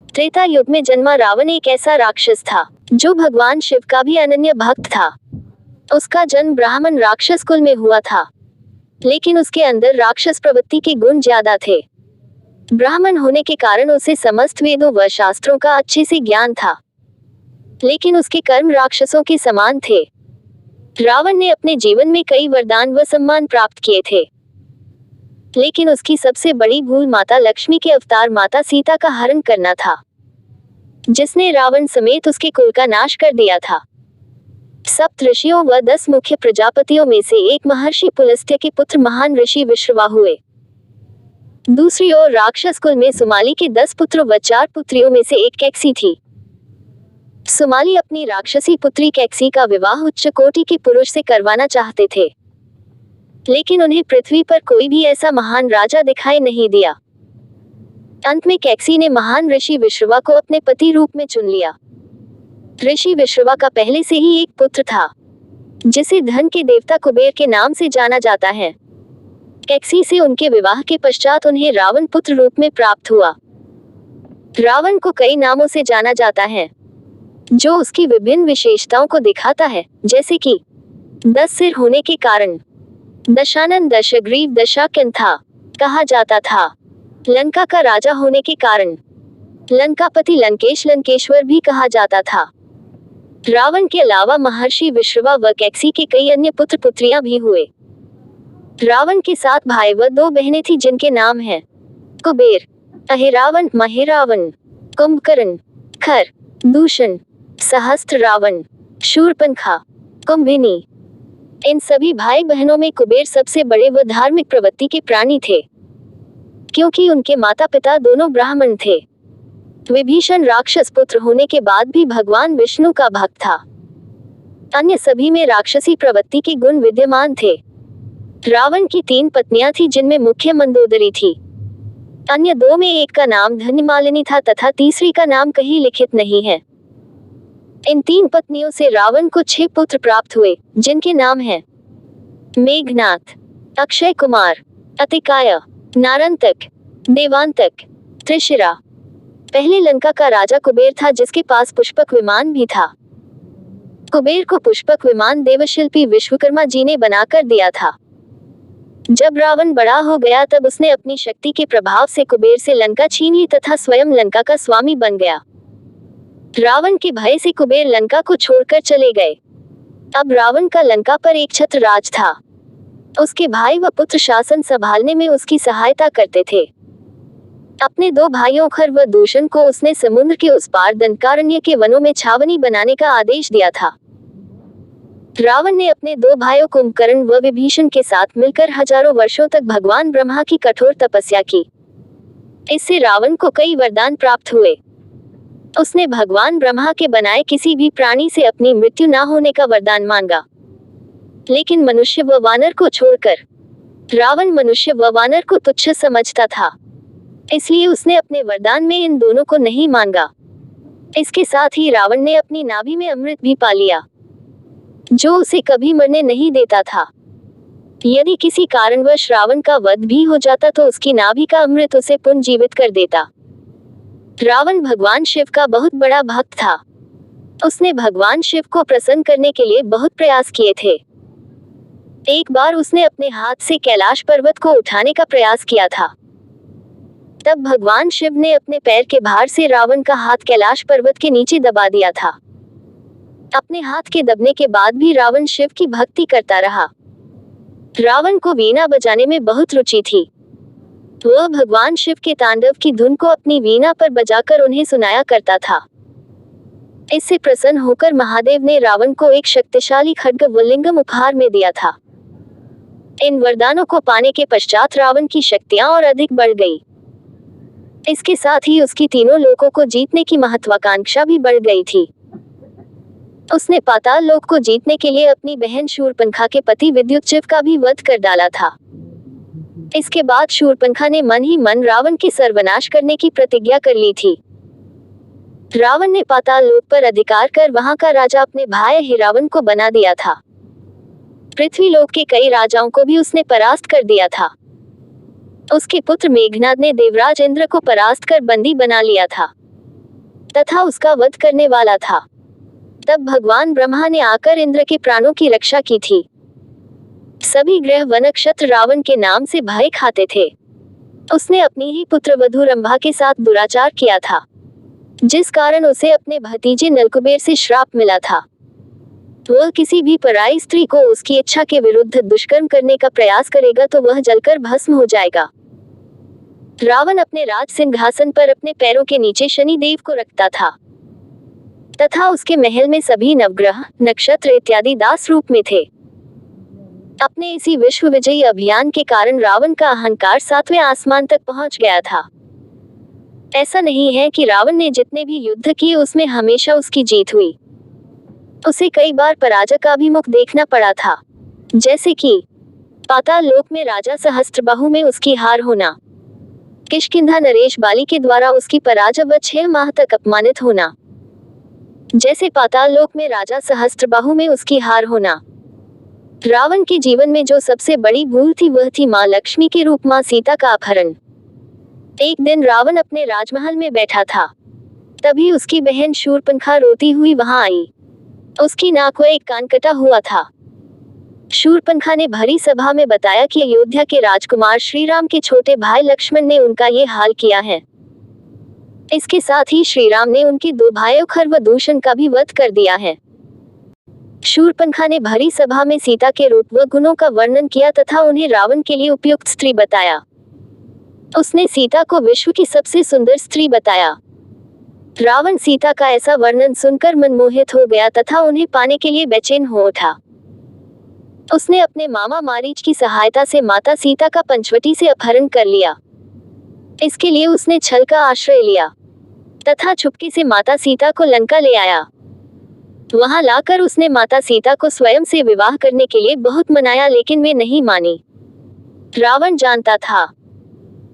त्रेता युग में जन्मा रावण एक ऐसा राक्षस था जो भगवान शिव का भी अनन्य भक्त था। उसका जन्म ब्राह्मण राक्षस कुल में हुआ था, लेकिन उसके अंदर राक्षस प्रवृत्ति के गुण ज्यादा थे। ब्राह्मण होने के कारण उसे समस्त वेदों व शास्त्रों का अच्छे से ज्ञान था, लेकिन उसके कर्म राक्षसों के समान थे। रावण ने अपने जीवन में कई वरदान व सम्मान प्राप्त किए थे, लेकिन उसकी सबसे बड़ी भूल माता लक्ष्मी के अवतार माता सीता का हरण करना था, जिसने रावण समेत उसके कुल का नाश कर दिया था। सप्त ऋषियों व 10 मुख्य प्रजापतियों में से एक महर्षि पुलस्त्य के पुत्र महान ऋषि विश्रवा हुए। दूसरी ओर राक्षस कुल में सुमाली के 10 पुत्र व 4 पुत्रियों में से एक कैकसी थी। सुमाली अपनी राक्षसी पुत्री कैकसी का विवाह उच्च कोटि के पुरुष से करवाना चाहते थे, लेकिन उन्हें पृथ्वी पर कोई भी ऐसा महान राजा दिखाई नहीं दिया। अंत में कैकसी ने महान ऋषि विश्रवा को अपने पति रूप में चुन लिया। ऋषि विश्रवा का पहले से ही एक पुत्र था, जिसे धन के देवता कुबेर के नाम से जाना जाता है। कैकसी से उनके विवाह के पश्चात उन्हें रावण पुत्र रूप में प्राप्त हुआ। रावण को कई नामों से जाना जाता है, जो उसकी विभिन्न विशेषताओं को दिखाता है, जैसे कि 10 सिर होने के कारण दशानन, दशग्रीव, दशाकंथा कहा जाता था। लंका का राजा होने के कारण लंकापति, लंकेश, लंकेश्वर भी कहा जाता था। रावण के अलावा महर्षि विश्रवा व कैकसी के कई अन्य पुत्र पुत्रियां भी हुए। रावण के 7 भाई व 2 बहनें थी, जिनके नाम हैं कुबेर, अहिरावण, महिरावण, कुंभकर्ण, खर, दूषण, सहस्त्र रावण, शूर्पणखा, कुंभिनी। इन सभी भाई बहनों में कुबेर सबसे बड़े व धार्मिक प्रवृत्ति के प्राणी थे, क्योंकि उनके माता पिता दोनों ब्राह्मण थे। विभीषण राक्षस पुत्र होने के बाद भी भगवान विष्णु का भक्त था। अन्य सभी में राक्षसी प्रवृत्ति के गुण विद्यमान थे। रावण की 3 पत्नियां थी, जिनमें मुख्य मंदोदरी थी। अन्य 2 में एक का नाम धन्यमालिनी था तथा तीसरी का नाम कहीं लिखित नहीं है। इन 3 पत्नियों से रावण को 6 पुत्र प्राप्त हुए, जिनके नाम हैं मेघनाथ, अक्षय कुमार, अतिकाय, नारंतक, देवांतक, त्रिशिरा। पहले लंका का राजा कुबेर था, जिसके पास पुष्पक विमान भी था। कुबेर को पुष्पक विमान देवशिल्पी विश्वकर्मा जी ने बनाकर दिया था। जब रावण बड़ा हो गया, तब उसने अपनी शक्ति के प्रभाव से कुबेर से लंका छीन ली तथा स्वयं लंका का स्वामी बन गया। रावण के भय से कुबेर लंका को छोड़कर चले गए। अब रावण का लंका पर एक छत्र राज था। उसके भाई व पुत्र शासन संभालने में उसकी सहायता करते थे। अपने 2 भाइयों खर व दूषण को उसने समुद्र के उस पार दंडकारण्य के वनों में छावनी बनाने का आदेश दिया था। रावण ने अपने 2 भाइयों कुंभकर्ण व विभीषण के साथ मिलकर हजारों वर्षों तक भगवान ब्रह्मा की कठोर तपस्या की। इससे रावण को कई वरदान प्राप्त हुए। उसने भगवान ब्रह्मा के बनाए किसी भी प्राणी से अपनी मृत्यु न होने का वरदान मांगा, लेकिन मनुष्य व वानर को छोड़कर। रावण मनुष्य व वानर को तुच्छ समझता था, इसलिए उसने अपने वरदान में इन दोनों को नहीं मांगा। इसके साथ ही रावण ने अपनी नाभि में अमृत भी पा लिया, जो उसे कभी मरने नहीं देता था। यदि किसी कारणवश रावण का वध भी हो जाता, तो उसकी नाभि का अमृत उसे पुनर्जीवित कर देता। रावण भगवान शिव का बहुत बड़ा भक्त था। उसने भगवान शिव को प्रसन्न करने के लिए बहुत प्रयास किए थे। एक बार उसने अपने हाथ से कैलाश पर्वत को उठाने का प्रयास किया था। तब भगवान शिव ने अपने पैर के भार से रावण का हाथ कैलाश पर्वत के नीचे दबा दिया था। अपने हाथ के दबने के बाद भी रावण शिव की भक्ति करता रहा। रावण को वीणा बजाने में बहुत रुचि थी। वह भगवान शिव के तांडव की धुन को अपनी वीणा पर बजाकर उन्हें सुनाया करता था। इससे प्रसन्न होकर महादेव ने रावण को एक शक्तिशाली खड्ग वल्लिंगम उपहार में दिया था। इन वरदानों को पाने के पश्चात रावण की शक्तियां और अधिक बढ़ गई। इसके साथ ही उसकी तीनों लोकों को जीतने की महत्वाकांक्षा भी बढ़ गई थी। उसने पाताल लोक को जीतने के लिए अपनी बहन शूर्पणखा के पति विद्युतजिह्व का भी वध कर डाला था। इसके बाद शूर्पणखा ने मन ही मन रावण के सर्वनाश करने की प्रतिज्ञा कर ली थी। रावण ने पाताल लोक पर अधिकार कर वहां का राजा अपने भाई हिरावण को बना दिया था। पृथ्वी लोक के कई राजाओं को भी उसने परास्त कर दिया था। उसके पुत्र मेघनाद ने देवराज इंद्र को परास्त कर बंदी बना लिया था। तथा उसका वध करने वाला था। तब भगवान ब्रह्मा ने आकर इंद्र के प्राणों की रक्षा की थी। सभी ग्रह व नक्षत्र रावण के नाम से भय खाते थे। उसने अपनी ही पुत्र वधू रंभा के साथ दुराचार किया था, जिस कारण उसे अपने भतीजे नलकुबेर से श्राप मिला था। वह किसी भी पराई स्त्री को उसकी इच्छा के विरुद्ध दुष्कर्म करने का प्रयास करेगा तो वह जलकर भस्म हो जाएगा। रावण अपने राज सिंहासन पर अपने पैरों के नीचे शनिदेव को रखता था तथा उसके महल में सभी नवग्रह, नक्षत्र इत्यादि दास रूप में थे। अपने इसी विश्व विजयी अभियान के कारण रावण का अहंकार 7वें आसमान तक पहुंच गया था। ऐसा नहीं है कि रावण ने जितने भी युद्ध किए उसमें हमेशा उसकी जीत हुई। उसे कई बार पराजय का भी मुख देखना पड़ा था, जैसे कि पाताल लोक में राजा सहस्त्रबाहु में उसकी हार होना, किष्किंधा नरेश बाली के द्वारा उसकी पराजय व 6 माह तक अपमानित होना। जैसे पाताल लोक में राजा सहस्त्रबाहु में उसकी हार होना। रावण के जीवन में जो सबसे बड़ी भूल थी वह थी मां लक्ष्मी के रूप मां सीता का अपहरण। एक दिन रावण अपने राजमहल में बैठा था, तभी उसकी बहन शूर्पणखा रोती हुई वहां आई। उसकी नाक व एक कान कटा हुआ था। शूर्पणखा ने भरी सभा में बताया कि अयोध्या के राजकुमार श्री राम के छोटे भाई लक्ष्मण ने उनका ये हाल किया है। इसके साथ ही श्री राम ने उनके 2 भाइयों खर व दूषण का भी वध कर दिया है। शूर्पणखा ने भरी सभा में सीता के रूप व गुणों का वर्णन किया तथा उन्हें रावण के लिए उपयुक्त स्त्री बताया। उसने सीता को विश्व की सबसे सुंदर स्त्री बताया। रावण सीता का ऐसा वर्णन सुनकर मनमोहित हो गया तथा उन्हें पाने के लिए बेचैन हो उठा। उसने अपने मामा मारीच की सहायता से माता सीता का पंचवटी से अपहरण कर लिया। इसके लिए उसने छल का आश्रय लिया तथा चुपके से माता सीता को लंका ले आया। वहां लाकर उसने माता सीता को स्वयं से विवाह करने के लिए बहुत मनाया, लेकिन वे नहीं मानी। रावण जानता था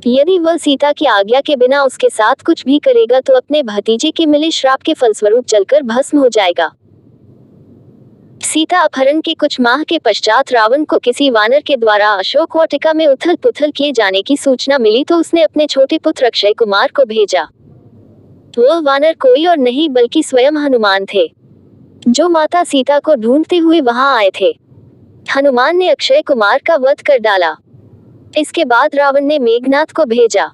यदि वह सीता की आज्ञा के बिना उसके साथ कुछ भी करेगा तो अपने भतीजे के मिले श्राप के फलस्वरूप जलकर भस्म हो जाएगा। सीता अपहरण के कुछ माह के पश्चात रावण को किसी वानर के द्वारा अशोक वाटिका में उथल पुथल किए जाने की सूचना मिली तो उसने अपने छोटे पुत्र अक्षय कुमार को भेजा। वह वानर कोई और नहीं बल्कि स्वयं हनुमान थे, जो माता सीता को ढूंढते हुए वहां आए थे। हनुमान ने अक्षय कुमार का वध कर डाला। इसके बाद रावण ने मेघनाद को भेजा।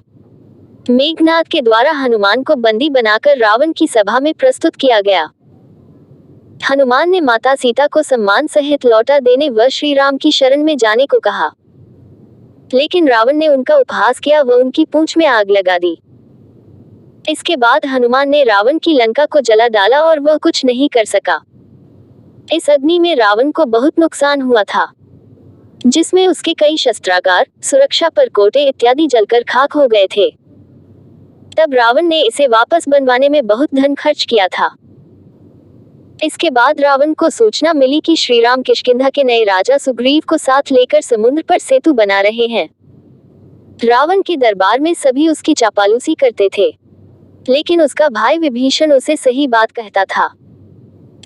मेघनाद के द्वारा हनुमान को बंदी बनाकर रावण की सभा में प्रस्तुत किया गया। हनुमान ने माता सीता को सम्मान सहित लौटा देने व श्री राम की शरण में जाने को कहा, लेकिन रावण ने उनका उपहास किया व उनकी पूंछ में आग लगा दी। इसके बाद हनुमान ने रावण की लंका को जला डाला और वह कुछ नहीं कर सका। इस अग्नि में रावण को बहुत नुकसान हुआ था, जिसमें उसके कई शस्त्रागार, सुरक्षा परकोटे इत्यादि जलकर खाक हो गए थे। तब रावण ने इसे वापस बनवाने में बहुत धन खर्च किया था। इसके बाद रावण को सूचना मिली कि श्री राम किष्किंधा के नए राजा सुग्रीव को साथ लेकर समुद्र पर सेतु बना रहे हैं। रावण के दरबार में सभी उसकी चापालूसी करते थे, लेकिन उसका भाई विभीषण उसे सही बात कहता था।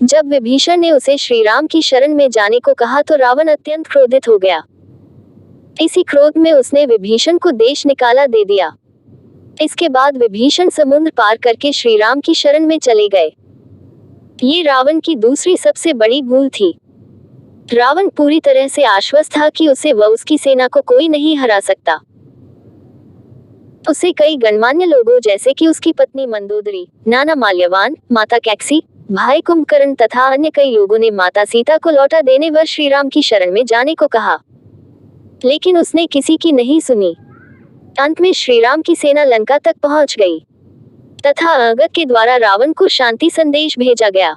जब विभीषण ने उसे श्री राम की शरण में जाने को कहा तो रावण अत्यंत क्रोधित हो गया। इसी क्रोध में उसने विभीषण को देश निकाला दे दिया। इसके बाद विभीषण समुद्र पार करके श्री राम की शरण में चले गए। ये रावण की दूसरी सबसे बड़ी भूल थी। रावण पूरी तरह से आश्वस्त था कि उसे व उसकी सेना को कोई नहीं हरा सकता। उसे कई गणमान्य लोगों जैसे कि उसकी पत्नी मंदोदरी, नाना माल्यवान, माता कैकसी, भाई कुंभकर्ण तथा अन्य कई लोगों ने माता सीता को लौटा देने व श्री राम की शरण में जाने को कहा, लेकिन उसने किसी की नहीं सुनी। अंत में श्री राम की सेना लंका तक पहुंच गई तथा अंगद के द्वारा रावण को शांति संदेश भेजा गया,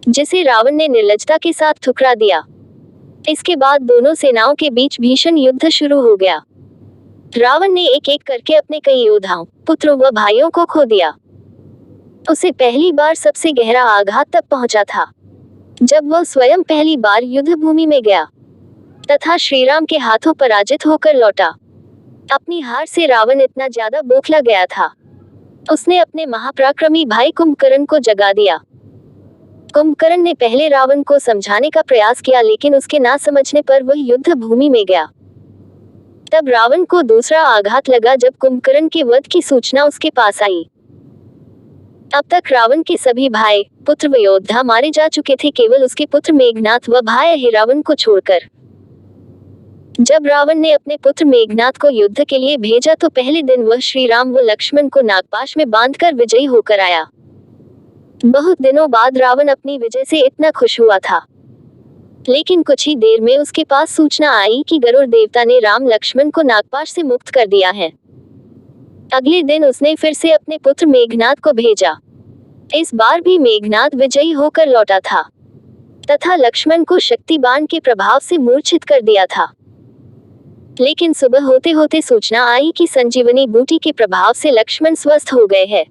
जिसे रावण ने निर्लजता के साथ ठुकरा दिया। इसके बाद दोनों सेनाओं के बीच भीषण युद्ध शुरू हो गया। रावण ने एक एक करके अपने कई योद्धाओं, पुत्रों व भाइयों को खो दिया। उसे पहली बार सबसे गहरा आघात तब पहुंचा था जब वह स्वयं पहली बार युद्ध भूमि में गया तथा श्रीराम के हाथों पराजित होकर लौटा। अपनी हार से रावण इतना ज्यादा बौखला गया था, उसने अपने महापराक्रमी भाई कुंभकर्ण को जगा दिया। कुंभकर्ण ने पहले रावण को समझाने का प्रयास किया, लेकिन उसके ना समझने पर वह युद्ध भूमि में गया। तब रावण को दूसरा आघात लगा जब कुंभकर्ण के वध की सूचना उसके पास आई। अब तक रावण के सभी भाई पुत्र व योद्धा मारे जा चुके थे, केवल उसके पुत्र मेघनाथ व भाई अहिरावण को छोड़कर। जब रावण ने अपने पुत्र मेघनाथ को युद्ध के लिए भेजा तो पहले दिन वह श्री राम व लक्ष्मण को नागपाश में बांधकर विजयी होकर आया। बहुत दिनों बाद रावण अपनी विजय से इतना खुश हुआ था, लेकिन कुछ ही देर में उसके पास सूचना आई कि गरुड़ देवता ने राम लक्ष्मण को नागपाश से मुक्त कर दिया है। अगले दिन उसने फिर से अपने पुत्र मेघनाथ को भेजा। इस बार भी मेघनाथ विजयी होकर लौटा था तथा लक्ष्मण को शक्ति बाण के प्रभाव से मूर्छित कर दिया था। लेकिन सुबह होते होते सूचना आई कि संजीवनी बूटी के प्रभाव से लक्ष्मण स्वस्थ हो गए हैं।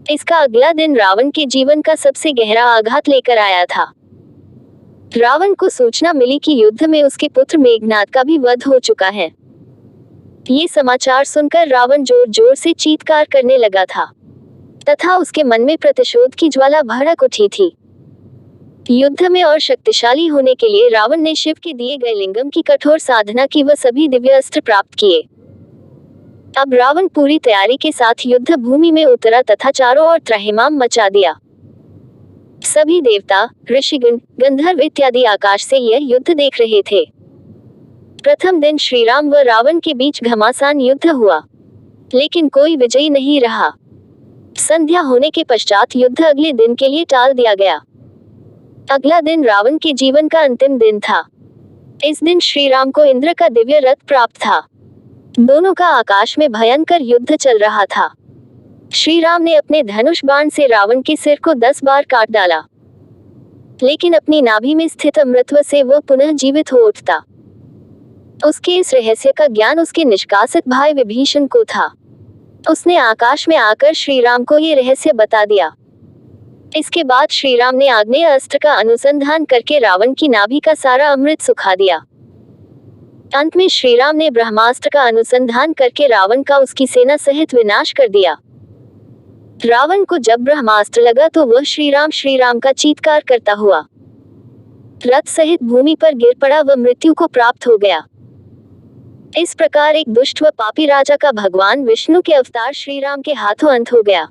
इसका अगला दिन रावण के जीवन का सबसे गहरा आघात लेकर आया था। रावण को सूचना मिली कि युद्ध में उसके पुत्र मेघनाथ का भी वध हो चुका है। ये समाचार सुनकर रावण जोर जोर से चीत्कार करने लगा था तथा उसके मन में प्रतिशोध की ज्वाला भड़क उठी थी। युद्ध में और शक्तिशाली होने के लिए रावण ने शिव के दिए गए लिंगम की कठोर साधना की व सभी दिव्य अस्त्र प्राप्त किए। अब रावण पूरी तैयारी के साथ युद्ध भूमि में उतरा तथा चारों ओर त्रहिमाम मचा दिया। सभी देवता, ऋषिगण, गंधर्व इत्यादि आकाश से यह युद्ध देख रहे थे। प्रथम दिन श्री राम व रावण के बीच घमासान युद्ध हुआ, लेकिन कोई विजयी नहीं रहा। संध्या होने के पश्चात युद्ध अगले दिन के लिए टाल दिया गया। अगला दिन रावण के जीवन का अंतिम दिन था। इस दिन श्री राम को इंद्र का दिव्य रथ प्राप्त था। दोनों का आकाश में भयंकर युद्ध चल रहा था। श्री राम ने अपने धनुष बाण से रावण के सिर को 10 बार काट डाला, लेकिन अपनी नाभि में स्थित अमृतत्व से वह पुनः जीवित हो उठता। उसके इस रहस्य का ज्ञान उसके निष्कासित भाई विभीषण को था। उसने आकाश में आकर श्री राम को ये रहस्य बता दिया। इसके बाद श्री राम ने आग्नेय अस्त्र का अनुसंधान करके रावण की नाभि का सारा अमृत सुखा दिया। अंत में श्री राम ने ब्रह्मास्त्र का अनुसंधान करके रावण का उसकी सेना सहित विनाश कर दिया। रावण को जब ब्रह्मास्त्र लगा तो वह श्री राम का चीत्कार करता हुआ रथ सहित भूमि पर गिर पड़ा व मृत्यु को प्राप्त हो गया। इस प्रकार एक दुष्ट व पापी राजा का भगवान विष्णु के अवतार श्री राम के हाथों अंत हो गया।